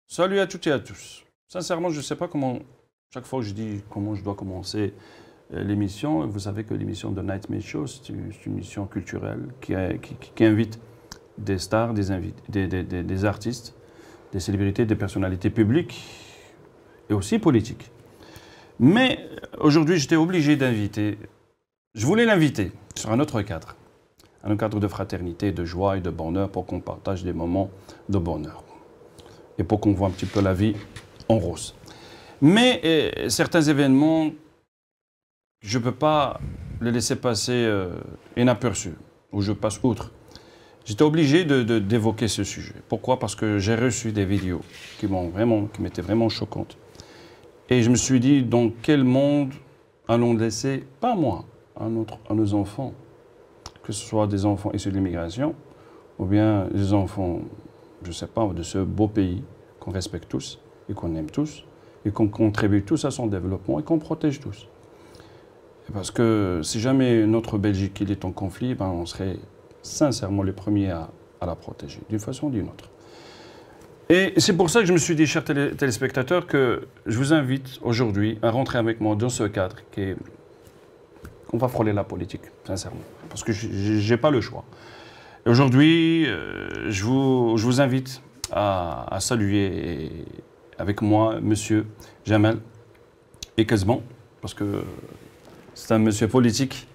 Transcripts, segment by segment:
Salut à toutes et à tous. Sincèrement, je ne sais pas comment, chaque fois que je dis comment je dois commencer l'émission, vous savez que l'émission de Nightmare Show, c'est une émission culturelle qui invite des stars, des artistes, des célébrités, des personnalités publiques et aussi politiques. Mais aujourd'hui, j'étais obligé d'inviter, je voulais l'inviter sur un autre cadre de fraternité, de joie et de bonheur pour qu'on partage des moments de bonheur et pour qu'on voit un petit peu la vie en rose. Mais certains événements, je ne peux pas les laisser passer inaperçus, ou je passe outre. J'étais obligé d'évoquer ce sujet. Pourquoi? Parce que j'ai reçu des vidéos qui m'étaient vraiment choquantes. Et je me suis dit, dans quel monde allons laisser, pas moi, à nos enfants, que ce soit des enfants issus de l'immigration, ou bien des enfants, je ne sais pas, de ce beau pays qu'on respecte tous et qu'on aime tous, et qu'on contribue tous à son développement et qu'on protège tous. Parce que si jamais notre Belgique il est en conflit, ben on serait sincèrement les premiers à la protéger, d'une façon ou d'une autre. Et c'est pour ça que je me suis dit, chers téléspectateurs, que je vous invite aujourd'hui à rentrer avec moi dans ce cadre qu'on va frôler la politique, sincèrement, parce que je n'ai pas le choix. Aujourd'hui, je vous invite à saluer avec moi monsieur Jamel Ekazban, parce que c'est un monsieur politique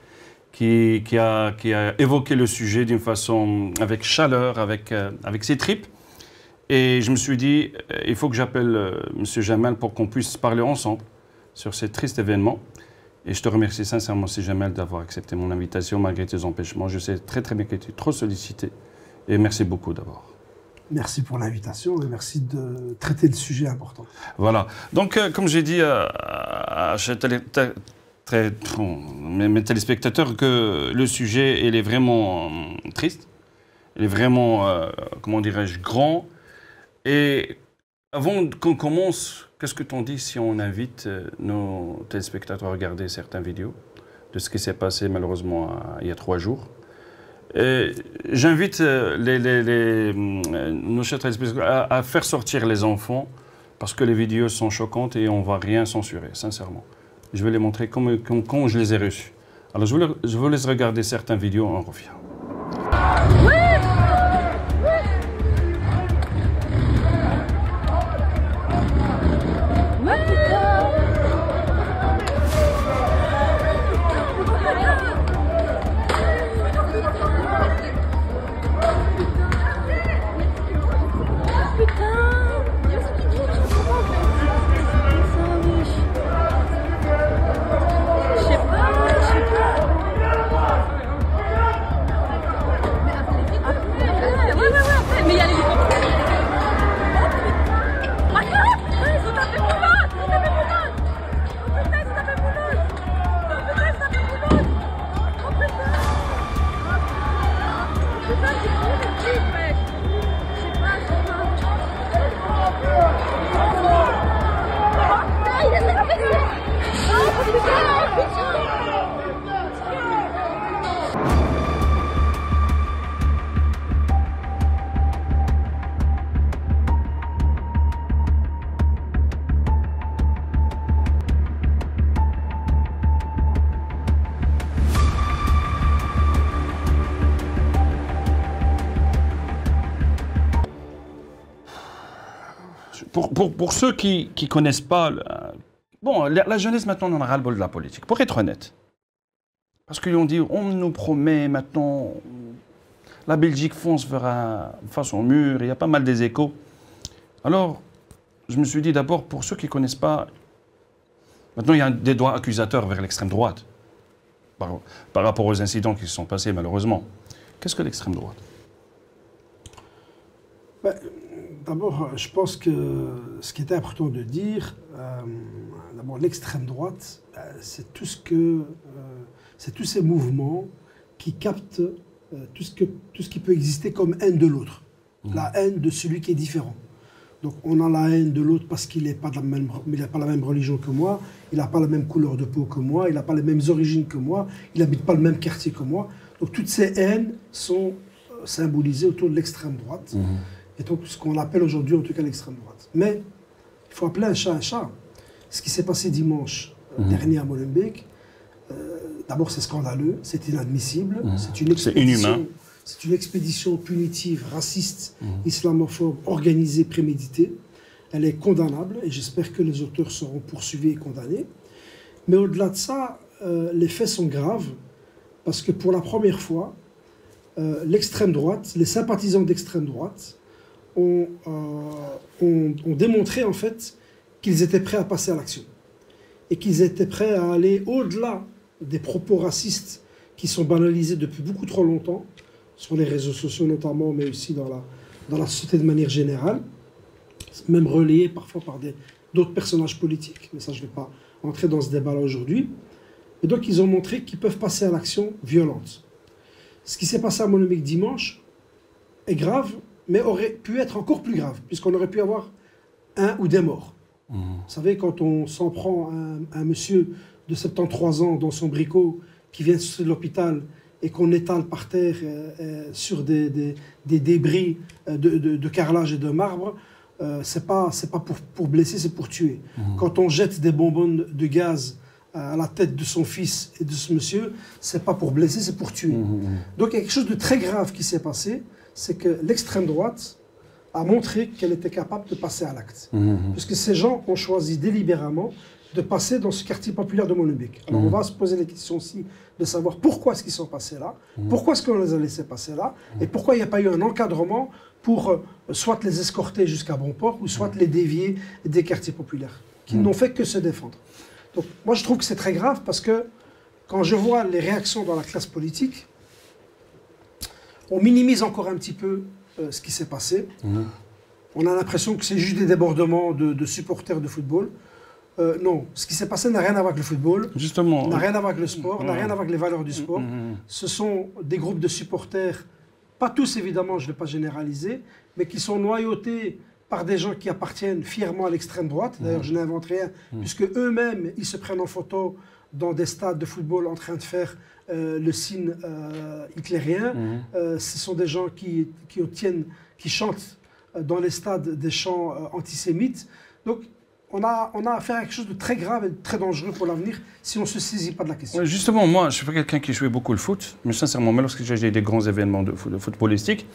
qui a évoqué le sujet d'une façon avec chaleur, avec ses tripes. Et je me suis dit, il faut que j'appelle monsieur Jamel pour qu'on puisse parler ensemble sur ces tristes événements. Et je te remercie sincèrement, monsieur Jamel, d'avoir accepté mon invitation malgré tes empêchements. Je sais très bien que tu es trop sollicité. Et merci beaucoup d'abord. Mes pour l'invitation et merci de traiter de sujets importants. Voilà. Donc, comme j'ai dit à mes téléspectateurs, que le sujet il est vraiment triste. Il est vraiment, comment dirais-je, grand. Et avant qu'on commence, qu'est-ce que t'en dis si on invite nos téléspectateurs à regarder certaines vidéos de ce qui s'est passé malheureusement il y a 3 jours? J'invite nos chers téléspectateurs à faire sortir les enfants parce que les vidéos sont choquantes et on ne va rien censurer, sincèrement. Je vais les montrer comme je les ai reçues. Alors je vous laisse regarder certaines vidéos, on revient. Oui. Pour ceux qui ne connaissent pas, bon, la jeunesse maintenant on en a ras-le-bol de la politique, pour être honnête. Parce qu'ils ont dit, on nous promet maintenant, la Belgique fonce face au mur, il y a pas mal des échos. Alors, je me suis dit d'abord, pour ceux qui ne connaissent pas, maintenant il y a des doigts accusateurs vers l'extrême droite, par rapport aux incidents qui se sont passés malheureusement. Qu'est-ce que l'extrême droite? D'abord, je pense que ce qui est important de dire, d'abord l'extrême droite, c'est tous ces mouvements qui captent tout ce qui peut exister comme haine de l'autre, la haine de celui qui est différent. Donc on a la haine de l'autre parce qu'il n'a pas la même religion que moi, il n'a pas la même couleur de peau que moi, il n'a pas les mêmes origines que moi, il n'habite pas le même quartier que moi. Donc toutes ces haines sont symbolisées autour de l'extrême droite. et donc ce qu'on appelle aujourd'hui en tout cas l'extrême droite. Mais il faut appeler un chat un chat. Ce qui s'est passé dimanche dernier à Molenbeek, d'abord c'est scandaleux, c'est inadmissible, c'est inhumain. C'est une expédition punitive, raciste, islamophobe, organisée, préméditée. Elle est condamnable et j'espère que les auteurs seront poursuivis et condamnés. Mais au-delà de ça, les faits sont graves parce que pour la première fois, l'extrême droite, les sympathisants d'extrême droite ont démontré en fait qu'ils étaient prêts à passer à l'action et qu'ils étaient prêts à aller au-delà des propos racistes qui sont banalisés depuis beaucoup trop longtemps, sur les réseaux sociaux notamment, mais aussi dans la société de manière générale, même relayés parfois par d'autres personnages politiques. Mais ça, je ne vais pas entrer dans ce débat-là aujourd'hui. Et donc, ils ont montré qu'ils peuvent passer à l'action violente. Ce qui s'est passé à Molenbeek dimanche est grave, mais aurait pu être encore plus grave, puisqu'on aurait pu avoir un ou des morts. Vous savez, quand on s'en prend à un monsieur de 73 ans dans son bricot qui vient de l'hôpital et qu'on étale par terre sur des débris de carrelage et de marbre, c'est pas pour blesser, c'est pour tuer. Quand on jette des bonbons de gaz à la tête de son fils et de ce monsieur, c'est pas pour blesser, c'est pour tuer. Donc il y a quelque chose de très grave qui s'est passé, c'est que l'extrême droite a montré qu'elle était capable de passer à l'acte. Puisque ces gens ont choisi délibérément de passer dans ce quartier populaire de Molenbeek. Alors on va se poser la question aussi de savoir pourquoi est-ce qu'ils sont passés là, pourquoi est-ce qu'on les a laissés passer là, et pourquoi il n'y a pas eu un encadrement pour soit les escorter jusqu'à Bonport, ou soit les dévier des quartiers populaires, qui n'ont fait que se défendre. Donc moi je trouve que c'est très grave, parce que quand je vois les réactions dans la classe politique, on minimise encore un petit peu ce qui s'est passé. On a l'impression que c'est juste des débordements de supporters de football. Non, ce qui s'est passé n'a rien à voir avec le football, justement, n'a rien à voir avec le sport, n'a rien à voir avec les valeurs du sport. Ce sont des groupes de supporters, pas tous évidemment, je ne vais pas généraliser, mais qui sont noyautés par des gens qui appartiennent fièrement à l'extrême droite. D'ailleurs, je n'invente rien, puisque eux-mêmes, ils se prennent en photo dans des stades de football en train de faire le signe hitlérien. Ce sont des gens qui chantent dans les stades des chants antisémites. Donc, on a affaire à quelque chose de très grave et de très dangereux pour l'avenir si on ne se saisit pas de la question. Justement, moi, je suis pas quelqu'un qui jouait beaucoup le foot, mais sincèrement, même lorsque j'ai des grands événements de footballistique,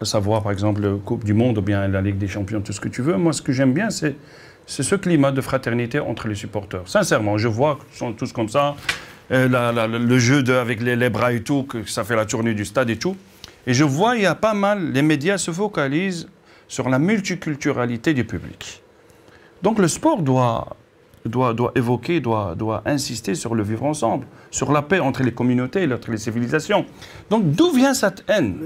à savoir par exemple la Coupe du Monde ou bien la Ligue des Champions, tout ce que tu veux, moi ce que j'aime bien, c'est ce climat de fraternité entre les supporters. Sincèrement, je vois qu'ils sont tous comme ça, le jeu avec les bras et tout, que ça fait la tournée du stade et tout. Et je vois, il y a pas mal, les médias se focalisent sur la multiculturalité du public. Donc le sport doit évoquer, doit insister sur le vivre ensemble, sur la paix entre les communautés et entre les civilisations. Donc d'où vient cette haine?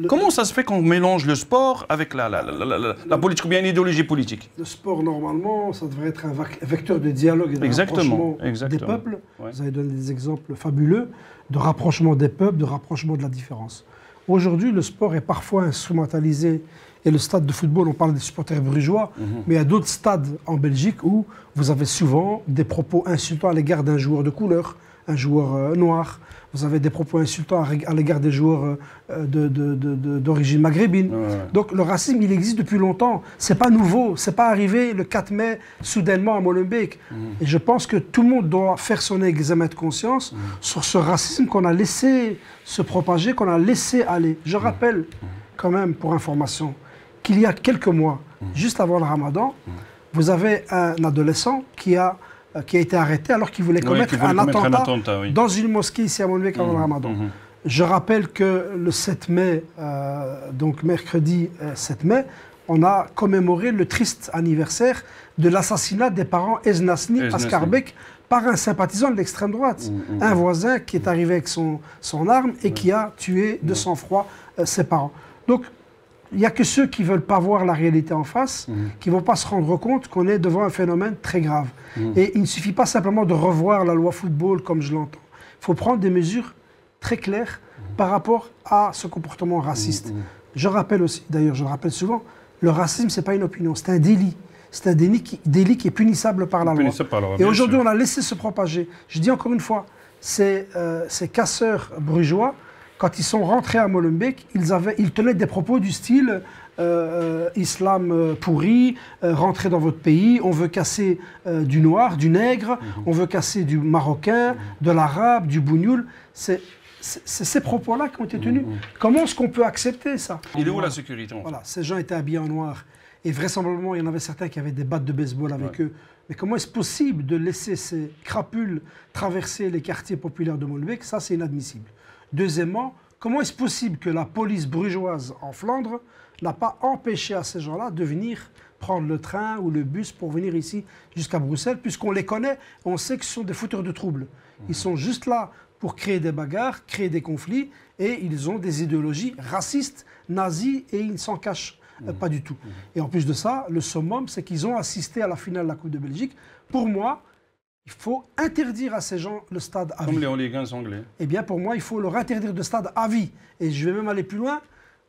Comment ça se fait qu'on mélange le sport avec la politique ou bien l'idéologie politique? Le sport, normalement, ça devrait être un vecteur de dialogue et de rapprochement des peuples. Ouais. Vous avez donné des exemples fabuleux de rapprochement des peuples, de rapprochement de la différence. Aujourd'hui, le sport est parfois instrumentalisé. Et le stade de football, on parle des supporters brugeois, mais il y a d'autres stades en Belgique où vous avez souvent des propos insultants à l'égard d'un joueur de couleur, un joueur noir. Vous avez des propos insultants à l'égard des joueurs d'origine maghrébine. Donc le racisme, il existe depuis longtemps. C'est pas nouveau, c'est pas arrivé le 4 mai soudainement à Molenbeek. Et je pense que tout le monde doit faire son examen de conscience sur ce racisme qu'on a laissé se propager, qu'on a laissé aller. Je rappelle quand même, pour information, qu'il y a quelques mois, juste avant le Ramadan, vous avez un adolescent qui a été arrêté alors qu'il voulait commettre un attentat dans une mosquée ici à Molenbeek avant le Ramadan. Je rappelle que le 7 mai, donc mercredi 7 mai, on a commémoré le triste anniversaire de l'assassinat des parents Eznasni Askarbek par un sympathisant de l'extrême droite. Un voisin qui est arrivé avec son arme et qui a tué de sang-froid ses parents. Donc, il n'y a que ceux qui ne veulent pas voir la réalité en face, qui ne vont pas se rendre compte qu'on est devant un phénomène très grave. Et il ne suffit pas simplement de revoir la loi football comme je l'entends. Il faut prendre des mesures très claires par rapport à ce comportement raciste. Je rappelle aussi, d'ailleurs je le rappelle souvent, le racisme, ce n'est pas une opinion, c'est un délit. C'est un délit qui est punissable par la loi. Et aujourd'hui, on a laissé se propager. Je dis encore une fois, ces casseurs brugeois, quand ils sont rentrés à Molenbeek, ils tenaient des propos du style islam pourri, rentrez dans votre pays, on veut casser du noir, du nègre, on veut casser du marocain, de l'arabe, du bougnoul. C'est ces propos-là qui ont été tenus. Comment est-ce qu'on peut accepter ça? Il est où la sécurité en fait? Voilà, ces gens étaient habillés en noir. Et vraisemblablement, il y en avait certains qui avaient des battes de baseball avec eux. Mais comment est-ce possible de laisser ces crapules traverser les quartiers populaires de Molenbeek? Ça, c'est inadmissible. Deuxièmement, comment est-ce possible que la police brugeoise en Flandre n'a pas empêché à ces gens-là de venir prendre le train ou le bus pour venir ici jusqu'à Bruxelles, puisqu'on les connaît, on sait que ce sont des fouteurs de troubles. Ils sont juste là pour créer des bagarres, créer des conflits, et ils ont des idéologies racistes, nazies, et ils ne s'en cachent pas du tout. Et en plus de ça, le summum, c'est qu'ils ont assisté à la finale de la Coupe de Belgique. Pour moi, il faut interdire à ces gens le stade à vie. Comme les hooligans anglais. Eh bien, pour moi, il faut leur interdire de stade à vie. Et je vais même aller plus loin.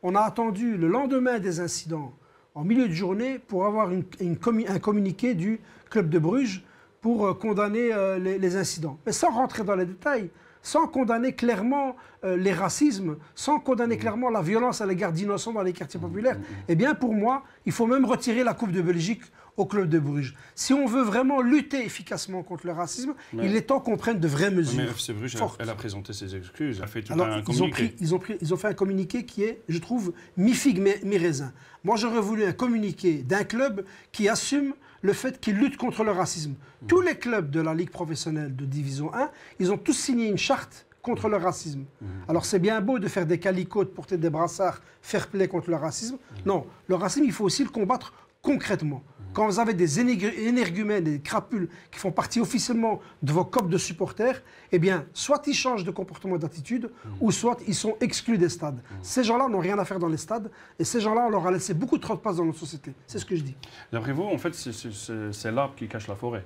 On a attendu le lendemain des incidents, en milieu de journée, pour avoir un communiqué du club de Bruges pour condamner les incidents. Mais sans rentrer dans les détails, sans condamner clairement les racismes, sans condamner clairement la violence à l'égard d'innocents dans les quartiers populaires, eh bien, pour moi, il faut même retirer la Coupe de Belgique au club de Bruges. Si on veut vraiment lutter efficacement contre le racisme, il est temps qu'on prenne de vraies mesures. Mais FC Bruges, elle a présenté ses excuses, elle a fait tout Alors, un communiqué. Ils ont fait un communiqué qui est, je trouve, mi-figue, mi-raisin. Moi, j'aurais voulu un communiqué d'un club qui assume le fait qu'il lutte contre le racisme. Tous les clubs de la Ligue professionnelle de Division 1, ils ont tous signé une charte contre le racisme. Alors c'est bien beau de faire des calicots, de porter des brassards fair play contre le racisme. Non, le racisme, il faut aussi le combattre concrètement. Quand vous avez des énergumènes, des crapules qui font partie officiellement de vos copes de supporters, eh bien, soit ils changent de comportement et d'attitude, ou soit ils sont exclus des stades. Ces gens-là n'ont rien à faire dans les stades, et ces gens-là, on leur a laissé beaucoup trop de place dans notre société. C'est ce que je dis. D'après vous, en fait, c'est l'arbre qui cache la forêt.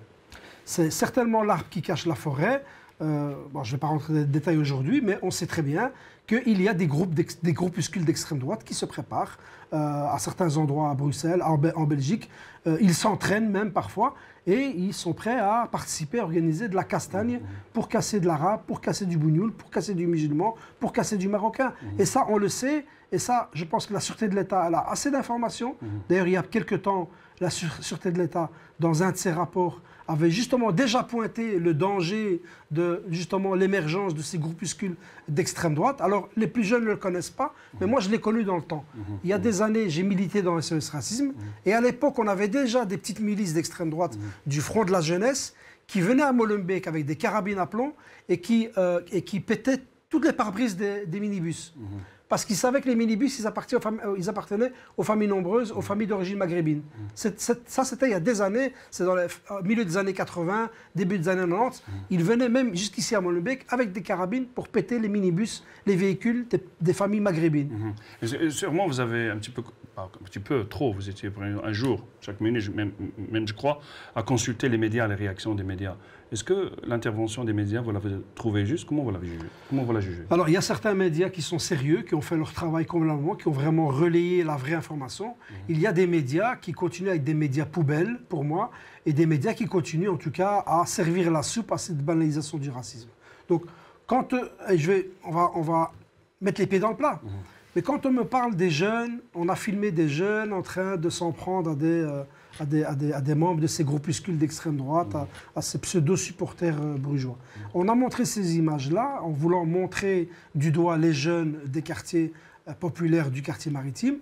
C'est certainement l'arbre qui cache la forêt. Bon, je ne vais pas rentrer dans les détails aujourd'hui, mais on sait très bien qu'il y a des groupuscules d'extrême droite qui se préparent à certains endroits à Bruxelles, en Belgique. Ils s'entraînent même parfois et ils sont prêts à participer, à organiser de la castagne pour casser de l'arabe, pour casser du bougnoul, pour casser du musulman, pour casser du marocain. Et ça, on le sait. Et ça, je pense que la Sûreté de l'État elle a assez d'informations. D'ailleurs, il y a quelque temps, la Sûreté de l'État, dans un de ses rapports, avait justement déjà pointé le danger de justement l'émergence de ces groupuscules d'extrême droite. Alors, les plus jeunes ne le connaissent pas, mais moi, je l'ai connu dans le temps. Il y a des années, j'ai milité dans SOS Racisme, et à l'époque, on avait déjà des petites milices d'extrême droite du Front de la Jeunesse qui venaient à Molenbeek avec des carabines à plomb et qui pétaient toutes les pare-brises des minibus. Parce qu'ils savaient que les minibus, ils appartenaient aux familles nombreuses, aux familles d'origine maghrébine. Ça, c'était il y a des années, c'est dans le milieu des années 80, début des années 90. Ils venaient même jusqu'ici à Molenbeek avec des carabines pour péter les minibus, les véhicules des familles maghrébines. Et sûrement, vous avez un petit peu trop, vous étiez un jour, chaque minute, même je crois, à consulter les médias, les réactions des médias. Est-ce que l'intervention des médias, vous l'avez trouvée juste? Comment vous l'avez jugée? Comment vous la jugez? Alors, il y a certains médias qui sont sérieux, qui ont fait leur travail convenablement, qui ont vraiment relayé la vraie information. Il y a des médias qui continuent avec des médias poubelles, pour moi, et des médias qui continuent, en tout cas, à servir la soupe à cette banalisation du racisme. Donc, quand on va mettre les pieds dans le plat. Mais quand on me parle des jeunes, on a filmé des jeunes en train de s'en prendre à des membres de ces groupuscules d'extrême droite, à ces pseudo-supporters brugeois. On a montré ces images-là en voulant montrer du doigt les jeunes des quartiers populaires du quartier maritime,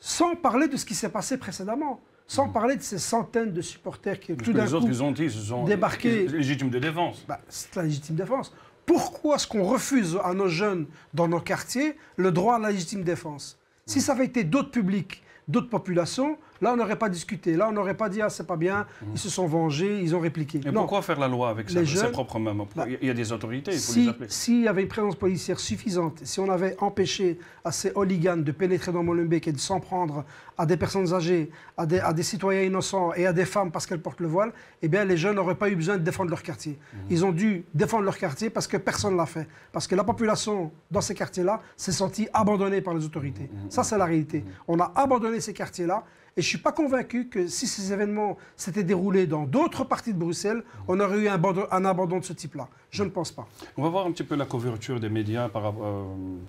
sans parler de ce qui s'est passé précédemment, sans parler de ces centaines de supporters qui tout d'un coup les autres, ils ont dit, ce sont débarqués. Légitime de défense. C'est la légitime défense. Pourquoi est-ce qu'on refuse à nos jeunes dans nos quartiers le droit à la légitime défense? Si ça avait été d'autres publics, d'autres populations, là on n'aurait pas discuté, là on n'aurait pas dit ah c'est pas bien, ils se sont vengés, ils ont répliqué. Et pourquoi faire la loi avec ses propres mains? Il y a des autorités, il faut les appeler. S'il y avait une présence policière suffisante, si on avait empêché à ces hooligans de pénétrer dans Molenbeek et de s'en prendre à des personnes âgées, à des citoyens innocents et à des femmes parce qu'elles portent le voile, eh bien les jeunes n'auraient pas eu besoin de défendre leur quartier. Ils ont dû défendre leur quartier parce que personne ne l'a fait. Parce que la population dans ces quartiers-là s'est sentie abandonnée par les autorités. Ça c'est la réalité. On a abandonné ces quartiers-là. Et je ne suis pas convaincu que si ces événements s'étaient déroulés dans d'autres parties de Bruxelles, on aurait eu un abandon de ce type-là. Je ne pense pas. On va voir un petit peu la couverture des médias par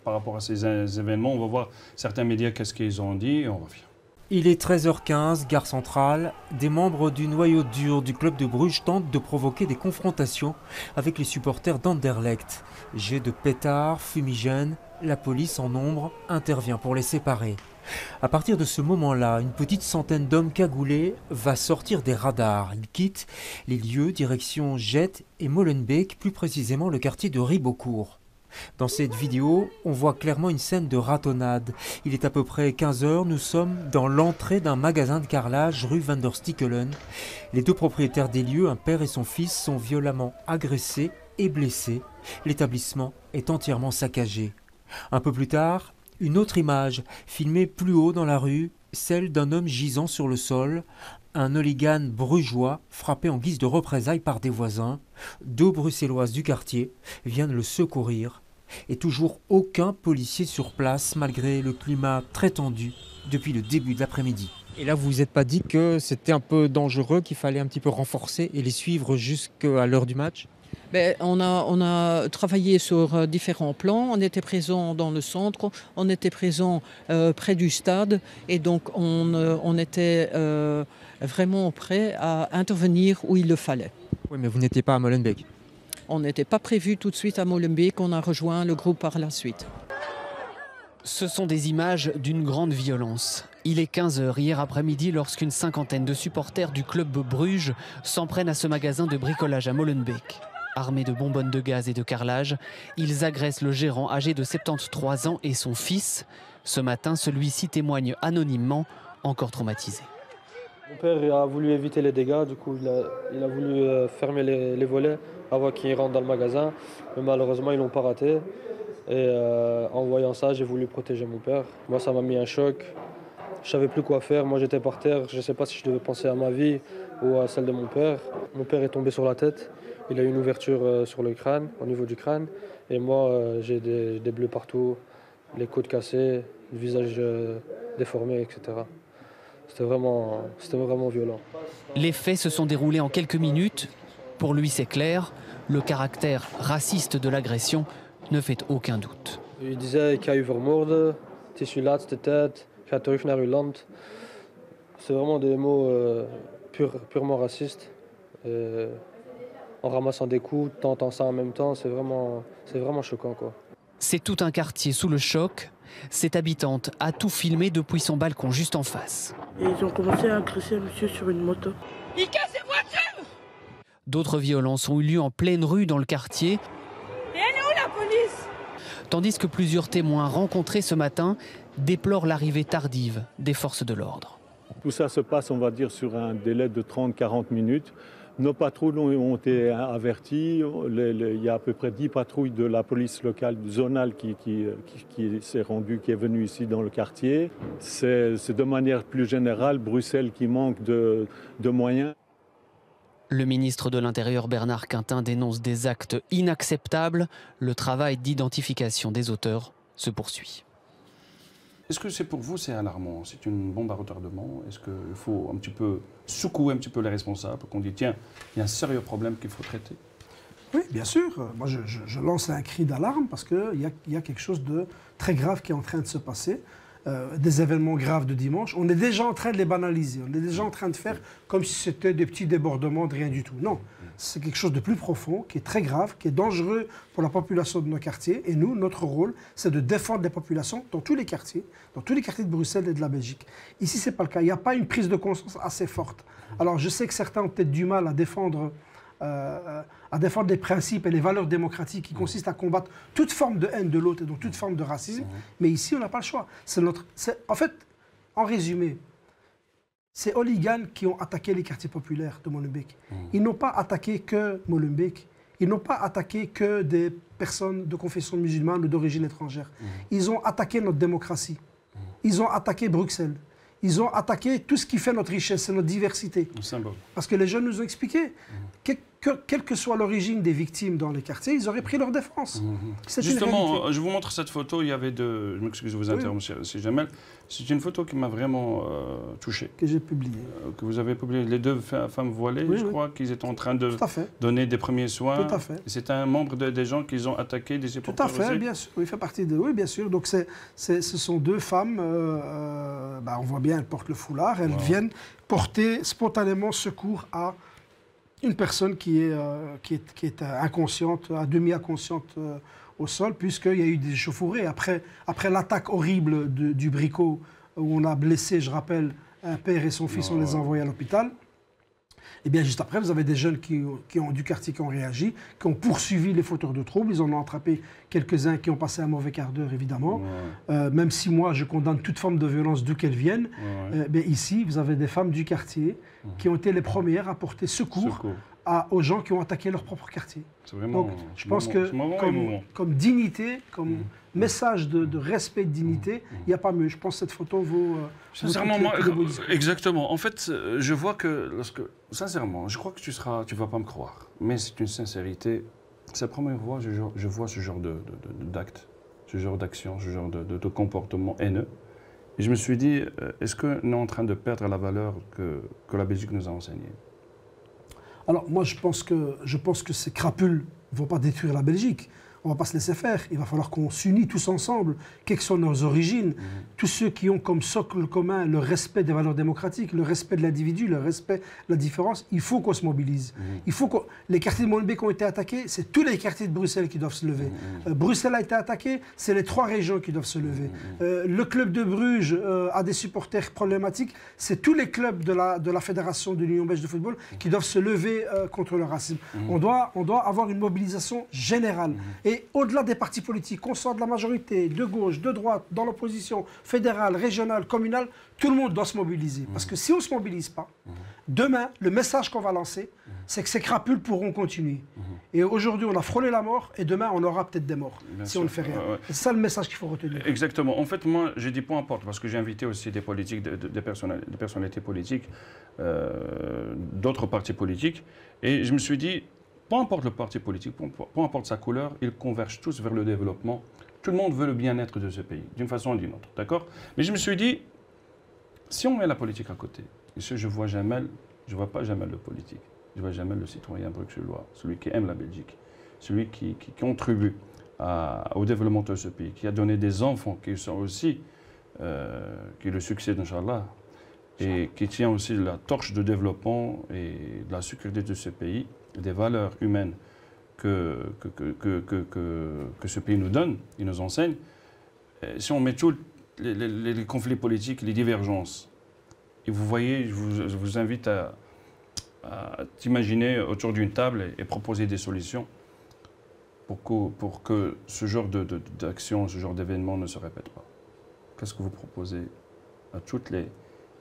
rapport à ces événements. On va voir certains médias, qu'est-ce qu'ils ont dit, et on revient. Il est 13h15, gare centrale. Des membres du noyau dur du club de Bruges tentent de provoquer des confrontations avec les supporters d'Anderlecht. Jets de pétards, fumigènes, la police en nombre intervient pour les séparer. À partir de ce moment-là, une petite centaine d'hommes cagoulés va sortir des radars. Ils quittent les lieux direction Jette et Molenbeek, plus précisément le quartier de Ribeaucourt. Dans cette vidéo, on voit clairement une scène de ratonnade. Il est à peu près 15 h, nous sommes dans l'entrée d'un magasin de carrelage rue Van der Stickelen. Les deux propriétaires des lieux, un père et son fils, sont violemment agressés et blessés. L'établissement est entièrement saccagé. Un peu plus tard, une autre image, filmée plus haut dans la rue, celle d'un homme gisant sur le sol, un hooligan brugeois frappé en guise de représailles par des voisins. 2 Bruxelloises du quartier viennent le secourir. Et toujours aucun policier sur place, malgré le climat très tendu depuis le début de l'après-midi. Et là, vous vous êtes pas dit que c'était un peu dangereux, qu'il fallait un petit peu renforcer et les suivre jusqu'à l'heure du match ? On a travaillé sur différents plans. On était présent dans le centre, on était présent près du stade et donc on était vraiment prêt à intervenir où il le fallait. Oui, mais vous n'étiez pas à Molenbeek. On n'était pas prévu tout de suite à Molenbeek, on a rejoint le groupe par la suite. Ce sont des images d'une grande violence. Il est 15 h hier après-midi lorsqu'une cinquantaine de supporters du club Bruges s'en prennent à ce magasin de bricolage à Molenbeek. Armés de bonbonnes de gaz et de carrelage, ils agressent le gérant âgé de 73 ans et son fils. Ce matin, celui-ci témoigne anonymement, encore traumatisé. Mon père a voulu éviter les dégâts, du coup il a voulu fermer les volets avant qu'ils rentrent dans le magasin. Mais malheureusement, ils l'ont pas raté. Et en voyant ça, j'ai voulu protéger mon père. Moi, ça m'a mis un choc. Je savais plus quoi faire. Moi, j'étais par terre. Je ne sais pas si je devais penser à ma vie ou à celle de mon père. Mon père est tombé sur la tête. Il a eu une ouverture sur le crâne, au niveau du crâne. Et moi, j'ai des bleus partout, les côtes cassées, le visage déformé, etc. C'était vraiment violent. Les faits se sont déroulés en quelques minutes. Pour lui, c'est clair, le caractère raciste de l'agression ne fait aucun doute. Il disait « Ik ga u vermoorden, het is uw laatste tijd, ga terug naar uw land ». C'est vraiment des mots purement racistes. En ramassant des coups, t'entends ça en même temps, c'est vraiment choquant, quoi. C'est tout un quartier sous le choc. Cette habitante a tout filmé depuis son balcon juste en face. Et ils ont commencé à agresser un monsieur sur une moto. Il casse les voitures! D'autres violences ont eu lieu en pleine rue dans le quartier. Et elle est où la police? Tandis que plusieurs témoins rencontrés ce matin déplorent l'arrivée tardive des forces de l'ordre. Tout ça se passe, on va dire, sur un délai de 30-40 minutes. Nos patrouilles ont été averties. Il y a à peu près 10 patrouilles de la police locale zonale qui s'est rendue, qui est venue ici dans le quartier. C'est de manière plus générale Bruxelles qui manque de moyens. Le ministre de l'Intérieur Bernard Quintin dénonce des actes inacceptables. Le travail d'identification des auteurs se poursuit. Est-ce que c'est pour vous, c'est alarmant? C'est une bombe à retardement? Est-ce qu'il faut un petit peu secouer un petit peu les responsables, qu'on dit tiens, il y a un sérieux problème qu'il faut traiter? Oui, bien sûr. Moi, je lance un cri d'alarme parce qu'il y a quelque chose de très grave qui est en train de se passer. Des événements graves de dimanche, on est déjà en train de les banaliser. On est déjà en train de faire comme si c'était des petits débordements de rien du tout. Non, c'est quelque chose de plus profond, qui est très grave, qui est dangereux pour la population de nos quartiers. Et nous, notre rôle, c'est de défendre les populations dans tous les quartiers de Bruxelles et de la Belgique. Ici, ce n'est pas le cas. Il n'y a pas une prise de conscience assez forte. Alors, je sais que certains ont peut-être du mal à défendre les principes et les valeurs démocratiques qui consistent à combattre toute forme de haine de l'autre et donc toute forme de racisme. Mais ici, on n'a pas le choix. En fait, en résumé, c'est hooligans qui ont attaqué les quartiers populaires de Molenbeek. Ils n'ont pas attaqué que Molenbeek. Ils n'ont pas attaqué que des personnes de confession musulmane ou d'origine étrangère. Ils ont attaqué notre démocratie. Ils ont attaqué Bruxelles. Ils ont attaqué tout ce qui fait notre richesse, c'est notre diversité. Le symbole. Parce que les jeunes nous ont expliqué quelle que soit l'origine des victimes dans les quartiers, ils auraient pris leur défense. Justement, je vous montre cette photo. Il y avait je m'excuse de vous interrompre, si Jamel. C'est une photo qui m'a vraiment touché. Que j'ai publiée. Que vous avez publiée. Les deux femmes voilées, je crois qu'ils étaient en train de donner des premiers soins. Tout à fait. C'est un membre des gens qu'ils ont attaqué, des supporters. Tout à fait, bien sûr. Il fait partie de... Oui, bien sûr. Donc, ce sont deux femmes. On voit bien, elles portent le foulard. Elles viennent porter spontanément secours à une personne qui est inconsciente, à demi inconsciente au sol, puisqu'il y a eu des échauffourées. Après l'attaque horrible du Brico, où on a blessé, je rappelle, un père et son fils, on les a envoyés à l'hôpital. Et bien juste après, vous avez des jeunes du quartier qui ont réagi, qui ont poursuivi les fauteurs de troubles. Ils en ont attrapé quelques-uns qui ont passé un mauvais quart d'heure, évidemment. Même si moi, je condamne toute forme de violence d'où qu'elle vienne. Ici, vous avez des femmes du quartier qui ont été les premières à porter secours aux gens qui ont attaqué leur propre quartier. Donc, je pense que comme dignité, comme message de respect, de dignité, il n'y a pas mieux. Je pense que cette photo vaut... Sincèrement, moi, exactement. En fait, je vois que sincèrement, je crois que tu ne vas pas me croire, mais c'est une sincérité. C'est la première fois que je vois ce genre d'acte, ce genre d'action, ce genre de comportement haineux. Et je me suis dit, est-ce qu'on est en train de perdre la valeur que la Belgique nous a enseignée? Alors moi, je pense que ces crapules ne vont pas détruire la Belgique. On ne va pas se laisser faire. Il va falloir qu'on s'unisse tous ensemble, quelles que soient nos origines. Tous ceux qui ont comme socle commun le respect des valeurs démocratiques, le respect de l'individu, le respect de la différence, il faut qu'on se mobilise. Il faut que les quartiers de Molenbeek qui ont été attaqués, c'est tous les quartiers de Bruxelles qui doivent se lever. Bruxelles a été attaqué, c'est les 3 régions qui doivent se lever. Le club de Bruges a des supporters problématiques, c'est tous les clubs de la Fédération de l'Union belge de football qui doivent se lever contre le racisme. On doit avoir une mobilisation générale. Et au-delà des partis politiques, qu'on soit de la majorité, de gauche, de droite, dans l'opposition, fédérale, régionale, communale, tout le monde doit se mobiliser. Parce que si on ne se mobilise pas, demain, le message qu'on va lancer, c'est que ces crapules pourront continuer. Et aujourd'hui, on a frôlé la mort, et demain, on aura peut-être des morts, si on ne fait rien. C'est ça le message qu'il faut retenir. Exactement. En fait, moi, j'ai dit peu importe, parce que j'ai invité aussi des politiques, des personnalités politiques, d'autres partis politiques, et je me suis dit, peu importe le parti politique, peu importe sa couleur, ils convergent tous vers le développement. Tout le monde veut le bien-être de ce pays, d'une façon ou d'une autre, d'accord? Mais je me suis dit, si on met la politique à côté, et je vois pas Jamel le politique, je vois Jamel le citoyen bruxellois, celui qui aime la Belgique, celui qui contribue au développement de ce pays, qui a donné des enfants qui sont aussi, qui le succèdent, Inch'Allah, et qui tient aussi la torche de développement et de la sécurité de ce pays, des valeurs humaines que ce pays nous donne, il nous enseigne. Et si on met tous les conflits politiques, les divergences, et vous voyez, je vous invite à t'imaginer autour d'une table et proposer des solutions pour que ce genre d'action, ce genre d'événement ne se répète pas. Qu'est-ce que vous proposez à toutes les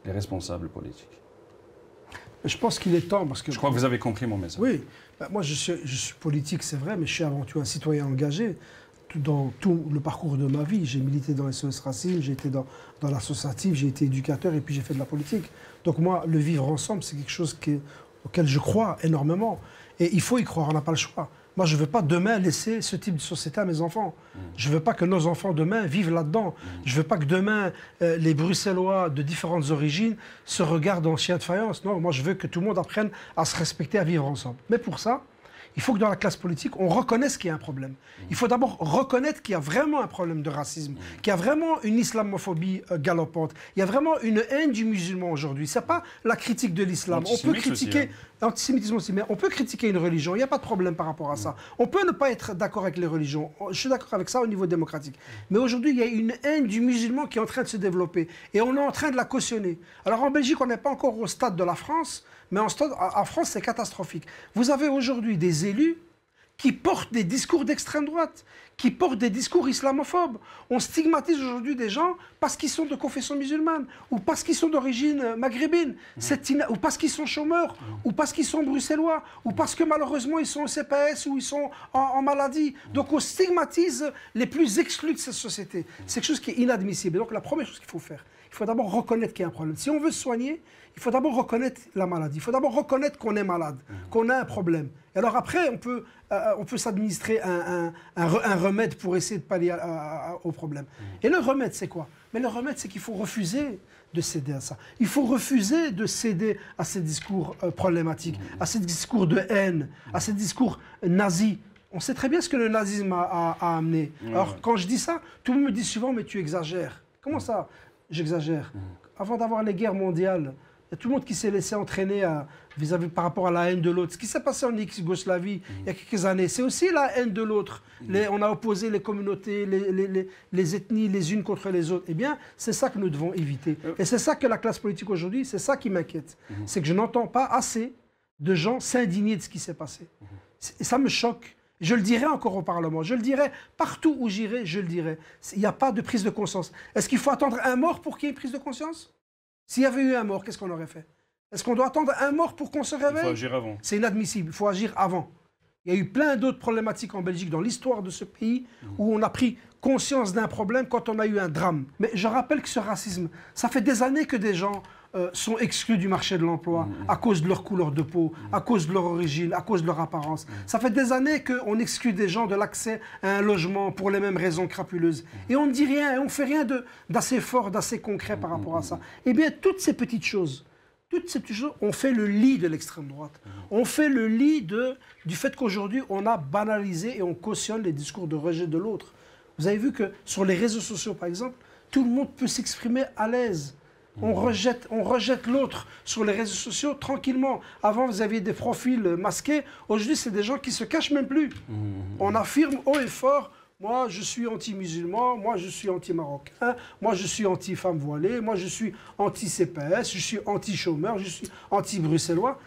responsables politiques? Je pense qu'il est temps, parce que... Je crois que vous avez compris mon message. Oui, moi je suis politique, c'est vrai, mais je suis avant tout un citoyen engagé. Dans tout le parcours de ma vie, j'ai milité dans SOS Racisme, j'ai été dans l'associatif, j'ai été éducateur et puis j'ai fait de la politique. Donc moi, le vivre ensemble, c'est quelque chose auquel je crois énormément. Et il faut y croire, on n'a pas le choix. Moi, je ne veux pas demain laisser ce type de société à mes enfants. Je ne veux pas que nos enfants demain vivent là-dedans. Je ne veux pas que demain, les Bruxellois de différentes origines se regardent en chien de faïence. Non, moi, je veux que tout le monde apprenne à se respecter, à vivre ensemble. Mais pour ça, il faut que dans la classe politique, on reconnaisse qu'il y a un problème. Il faut d'abord reconnaître qu'il y a vraiment un problème de racisme, qu'il y a vraiment une islamophobie galopante. Il y a vraiment une haine du musulman aujourd'hui. Ce n'est pas la critique de l'islam. On peut critiquer... Aussi, Antisémitisme aussi, mais on peut critiquer une religion, il n'y a pas de problème par rapport à ça. On peut ne pas être d'accord avec les religions, je suis d'accord avec ça au niveau démocratique. Mais aujourd'hui, il y a une haine du musulman qui est en train de se développer, et on est en train de la cautionner. Alors en Belgique, on n'est pas encore au stade de la France, mais en France, c'est catastrophique. Vous avez aujourd'hui des élus qui portent des discours d'extrême droite, qui portent des discours islamophobes. On stigmatise aujourd'hui des gens parce qu'ils sont de confession musulmane, ou parce qu'ils sont d'origine maghrébine, ou parce qu'ils sont chômeurs, ou parce qu'ils sont bruxellois, ou parce que malheureusement ils sont au CPS ou ils sont en maladie. Donc on stigmatise les plus exclus de cette société. C'est quelque chose qui est inadmissible. Et donc la première chose qu'il faut faire, il il faut d'abord reconnaître qu'il y a un problème. Si on veut se soigner, il faut d'abord reconnaître la maladie. Il faut d'abord reconnaître qu'on est malade, qu'on a un problème. Et alors après, on peut s'administrer un remède pour essayer de pallier au problème. Et le remède, c'est quoi? Mais le remède, c'est qu'il faut refuser de céder à ça. Il faut refuser de céder à ces discours problématiques, à ces discours de haine, à ces discours nazis. On sait très bien ce que le nazisme a amené. Alors, quand je dis ça, tout le monde me dit souvent, mais tu exagères. Comment ça, j'exagère? Avant d'avoir les guerres mondiales, il y a tout le monde qui s'est laissé entraîner par rapport à la haine de l'autre. Ce qui s'est passé en ex-Yougoslavie il y a quelques années, c'est aussi la haine de l'autre. On a opposé les communautés, les ethnies les unes contre les autres. Eh bien, c'est ça que nous devons éviter. Et c'est ça que la classe politique aujourd'hui, c'est ça qui m'inquiète. C'est que je n'entends pas assez de gens s'indigner de ce qui s'est passé. Et ça me choque. Je le dirai encore au Parlement, je le dirai partout où j'irai, je le dirai. Il n'y a pas de prise de conscience. Est-ce qu'il faut attendre un mort pour qu'il y ait une prise de conscience? S'il y avait eu un mort, qu'est-ce qu'on aurait fait? Est-ce qu'on doit attendre un mort pour qu'on se réveille? Il faut agir avant. C'est inadmissible, il faut agir avant. Il y a eu plein d'autres problématiques en Belgique dans l'histoire de ce pays où on a pris conscience d'un problème quand on a eu un drame. Mais je rappelle que ce racisme, ça fait des années que des gens sont exclus du marché de l'emploi à cause de leur couleur de peau, à cause de leur origine, à cause de leur apparence. Ça fait des années qu'on exclut des gens de l'accès à un logement pour les mêmes raisons crapuleuses. Et on ne dit rien, et on ne fait rien d'assez fort, d'assez concret par rapport à ça. Eh bien, toutes ces petites choses, on fait le lit de l'extrême droite. On fait le lit du fait qu'aujourd'hui, on a banalisé et on cautionne les discours de rejet de l'autre. Vous avez vu que sur les réseaux sociaux, par exemple, tout le monde peut s'exprimer à l'aise. On rejette l'autre sur les réseaux sociaux tranquillement. Avant, vous aviez des profils masqués. Aujourd'hui, c'est des gens qui se cachent même plus. On affirme haut et fort, moi, je suis anti-musulman, moi, je suis anti-marocain, moi, je suis anti-femme voilée, moi, je suis anti-CPS, je suis anti-chômeur, je suis anti-bruxellois.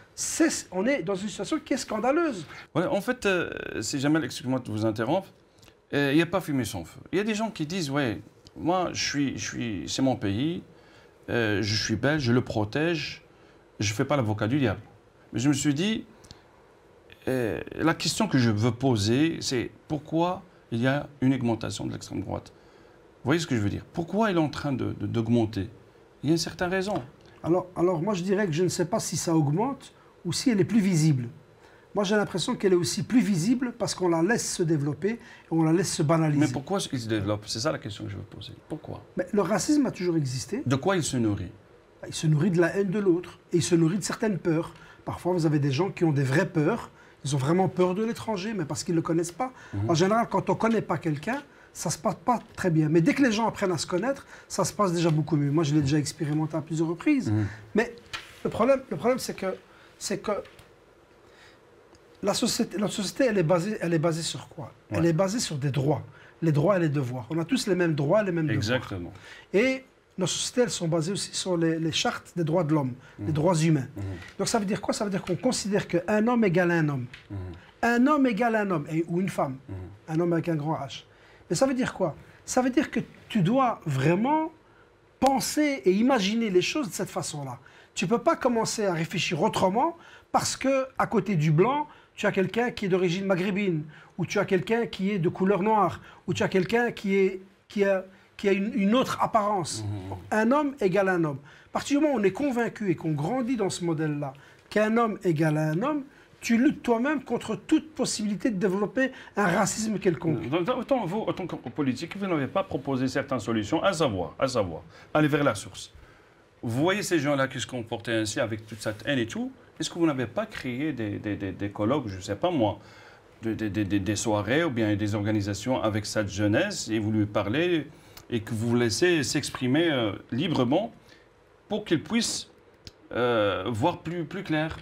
On est dans une situation qui est scandaleuse. Ouais, en fait, si Jamel, excuse-moi de vous interrompre, il n'y a pas fumée sans feu. Il y a des gens qui disent, ouais, moi, c'est mon pays, je suis belge, je le protège, je ne fais pas l'avocat du diable. Mais je me suis dit, la question que je veux poser, c'est pourquoi il y a une augmentation de l'extrême droite? Vous voyez ce que je veux dire? Pourquoi elle est en train d'augmenter? Il y a une certaine raison. Alors, moi, je dirais que je ne sais pas si ça augmente ou si elle est plus visible. Moi, j'ai l'impression qu'elle est aussi plus visible parce qu'on la laisse se développer et on la laisse se banaliser. Mais pourquoi il se développe? C'est ça la question que je veux poser. Pourquoi? Mais le racisme a toujours existé. De quoi il se nourrit? Il se nourrit de la haine de l'autre et il se nourrit de certaines peurs. Parfois, vous avez des gens qui ont des vraies peurs. Ils ont vraiment peur de l'étranger, mais parce qu'ils ne le connaissent pas. En général, quand on ne connaît pas quelqu'un, ça ne se passe pas très bien. Mais dès que les gens apprennent à se connaître, ça se passe déjà beaucoup mieux. Moi, je l'ai déjà expérimenté à plusieurs reprises. Mais le problème c'est que la société, elle est basée sur quoi? Elle est basée sur des droits. Les droits et les devoirs. On a tous les mêmes droits, les mêmes devoirs. Exactement. Et nos sociétés, elles sont basées aussi sur les chartes des droits de l'homme, les droits humains. Donc ça veut dire quoi? Ça veut dire qu'on considère qu'un homme égale un homme. Un homme égale un homme, ou une femme. Un homme avec un grand H. Mais ça veut dire quoi? Ça veut dire que tu dois vraiment penser et imaginer les choses de cette façon-là. Tu ne peux pas commencer à réfléchir autrement parce qu'à côté du blanc, tu as quelqu'un qui est d'origine maghrébine, ou tu as quelqu'un qui est de couleur noire, ou tu as quelqu'un qui a une autre apparence. Un homme égale un homme. À partir du moment où on est convaincu et qu'on grandit dans ce modèle-là, qu'un homme égale à un homme, tu luttes toi-même contre toute possibilité de développer un racisme quelconque. Autant vous, en tant que politique, vous n'avez pas proposé certaines solutions, à savoir, aller vers la source. Vous voyez ces gens-là qui se comportaient ainsi avec toute cette haine et tout, est-ce que vous n'avez pas créé des colloques, je ne sais pas moi, des soirées ou bien des organisations avec cette jeunesse et vous lui parlez et que vous laissez s'exprimer librement pour qu'ils puissent voir plus clair,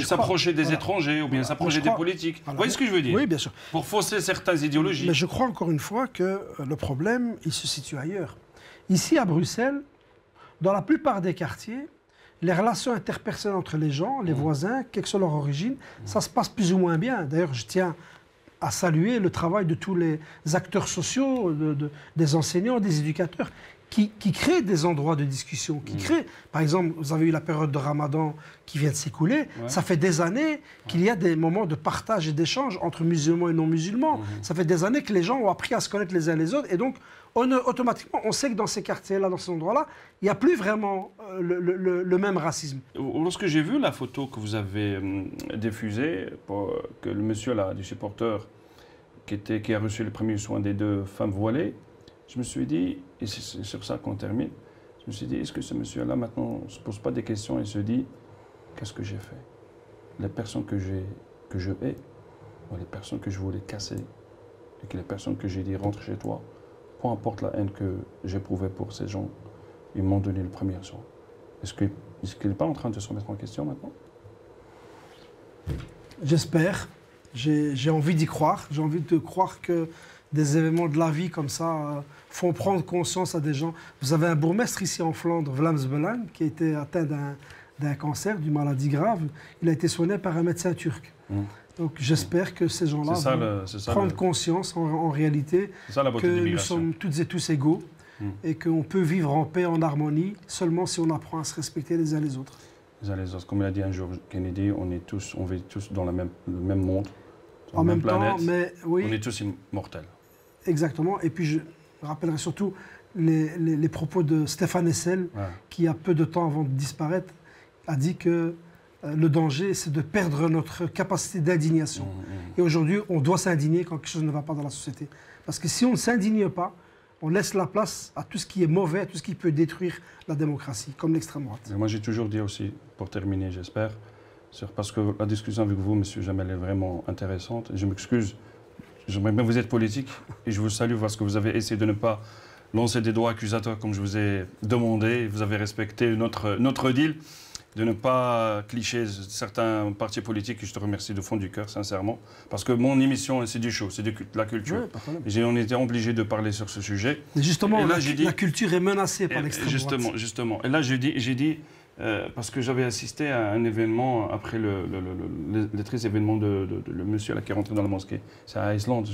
s'approcher des étrangers ou bien s'approcher des politiques. Vous voyez ce que je veux dire? Oui, bien sûr. Pour fausser certaines idéologies. Mais je crois encore une fois que le problème, il se situe ailleurs. Ici, à Bruxelles, dans la plupart des quartiers, les relations interpersonnelles entre les gens, les voisins, quelle que soit leur origine, ça se passe plus ou moins bien. D'ailleurs, je tiens à saluer le travail de tous les acteurs sociaux, des enseignants, des éducateurs, qui créent des endroits de discussion, qui créent... Par exemple, vous avez eu la période de Ramadan qui vient de s'écouler. Ça fait des années qu'il y a des moments de partage et d'échange entre musulmans et non-musulmans. Ça fait des années que les gens ont appris à se connaître les uns les autres. Et donc, automatiquement, on sait que dans ces quartiers-là, dans ces endroits-là, il n'y a plus vraiment le même racisme. Lorsque j'ai vu la photo que vous avez diffusée, que le monsieur là, du supporter qui a reçu les premiers soins des 2 femmes voilées, je me suis dit, et c'est sur ça qu'on termine, je me suis dit, est-ce que ce monsieur-là maintenant ne se pose pas des questions et se dit, qu'est-ce que j'ai fait? Les personnes que je hais, ou les personnes que je voulais casser, et que les personnes que j'ai dit rentre chez toi, peu importe la haine que j'éprouvais pour ces gens, ils m'ont donné le premier soin. Est-ce qu'il n'est pas en train de se remettre en question maintenant? J'espère. J'ai envie d'y croire. J'ai envie de croire que des événements de la vie comme ça font prendre conscience à des gens. Vous avez un bourgmestre ici en Flandre, Vlaams Belang, qui a été atteint d'un cancer, d'une maladie grave. Il a été soigné par un médecin turc. Donc j'espère que ces gens-là vont prendre conscience en réalité que nous sommes toutes et tous égaux et qu'on peut vivre en paix, en harmonie, seulement si on apprend à se respecter les uns les autres. Les uns les autres. Comme il a dit un jour Kennedy, on vit tous dans le même monde, dans en la même planète. temps, mais oui. On est tous immortels. Exactement. Et puis je rappellerai surtout les propos de Stéphane Hessel, qui a peu de temps avant de disparaître, a dit que le danger, c'est de perdre notre capacité d'indignation. Et aujourd'hui, on doit s'indigner quand quelque chose ne va pas dans la société. Parce que si on ne s'indigne pas, on laisse la place à tout ce qui est mauvais, à tout ce qui peut détruire la démocratie, comme l'extrême droite. Et moi, j'ai toujours dit aussi, pour terminer, j'espère, parce que la discussion avec vous, M. Jamel, est vraiment intéressante. Je m'excuse, j'aimerais bien vous êtes politique, et je vous salue parce que vous avez essayé de ne pas lancer des droits accusateurs comme je vous ai demandé. Vous avez respecté notre deal, de ne pas clicher certains partis politiques, et je te remercie de fond du cœur, sincèrement, parce que mon émission, c'est du show, c'est de la culture. Ouais, on était obligé de parler sur ce sujet. Mais justement, la culture est menacée par l'extrême droite. Justement. Et là, j'ai dit parce que j'avais assisté à un événement, après le triste événement de le monsieur là, qui est rentré dans la mosquée. C'est à Islande,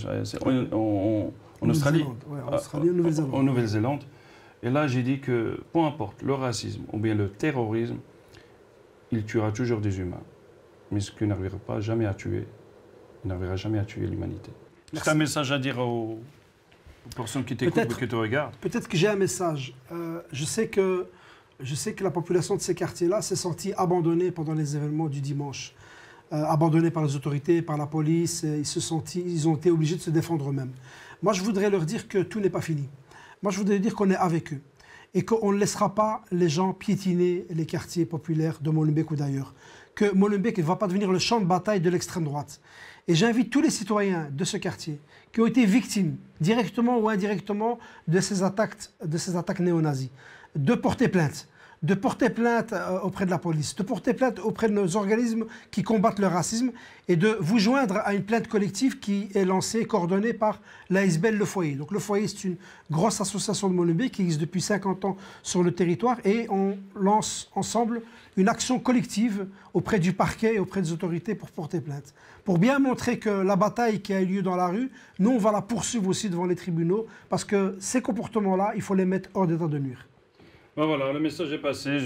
en Australie. Ouais, en Australie, en Nouvelle-Zélande. En Nouvelle-Zélande. Et là, j'ai dit que, peu importe, le racisme ou bien le terrorisme, il tuera toujours des humains. Mais ce qu'il n'arrivera pas jamais à tuer, il n'arrivera jamais à tuer l'humanité. C'est un message à dire aux personnes qui t'écoutent ou qui te regardent. Peut-être que j'ai un message. Je sais que la population de ces quartiers-là s'est sentie abandonnée pendant les événements du dimanche. Abandonnée par les autorités, par la police. Ils ont été obligés de se défendre eux-mêmes. Moi, je voudrais leur dire que tout n'est pas fini. Moi, je voudrais dire qu'on est avec eux. Et qu'on ne laissera pas les gens piétiner les quartiers populaires de Molenbeek ou d'ailleurs. Que Molenbeek ne va pas devenir le champ de bataille de l'extrême droite. Et j'invite tous les citoyens de ce quartier qui ont été victimes, directement ou indirectement, de ces attaques néo-nazis, de porter plainte. De porter plainte auprès de la police, de porter plainte auprès de nos organismes qui combattent le racisme et de vous joindre à une plainte collective qui est lancée, coordonnée par l'ASBL Le Foyer. Donc Le Foyer, c'est une grosse association de Molenbeek qui existe depuis 50 ans sur le territoire et on lance ensemble une action collective auprès du parquet et auprès des autorités pour porter plainte. Pour bien montrer que la bataille qui a eu lieu dans la rue, nous, on va la poursuivre aussi devant les tribunaux parce que ces comportements-là, il faut les mettre hors d'état de nuire. Ben voilà, le message est passé.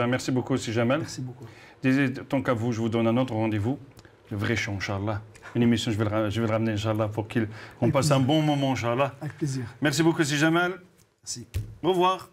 Merci beaucoup, Si Jamel. Merci beaucoup. Tant qu'à vous, je vous donne un autre rendez-vous. Le vrai show, Inch'Allah. Une émission, je vais le ramener, Inch'Allah, pour qu'on passe un bon moment, Inch'Allah. Avec plaisir. Merci beaucoup, Si Jamel. Merci. Au revoir.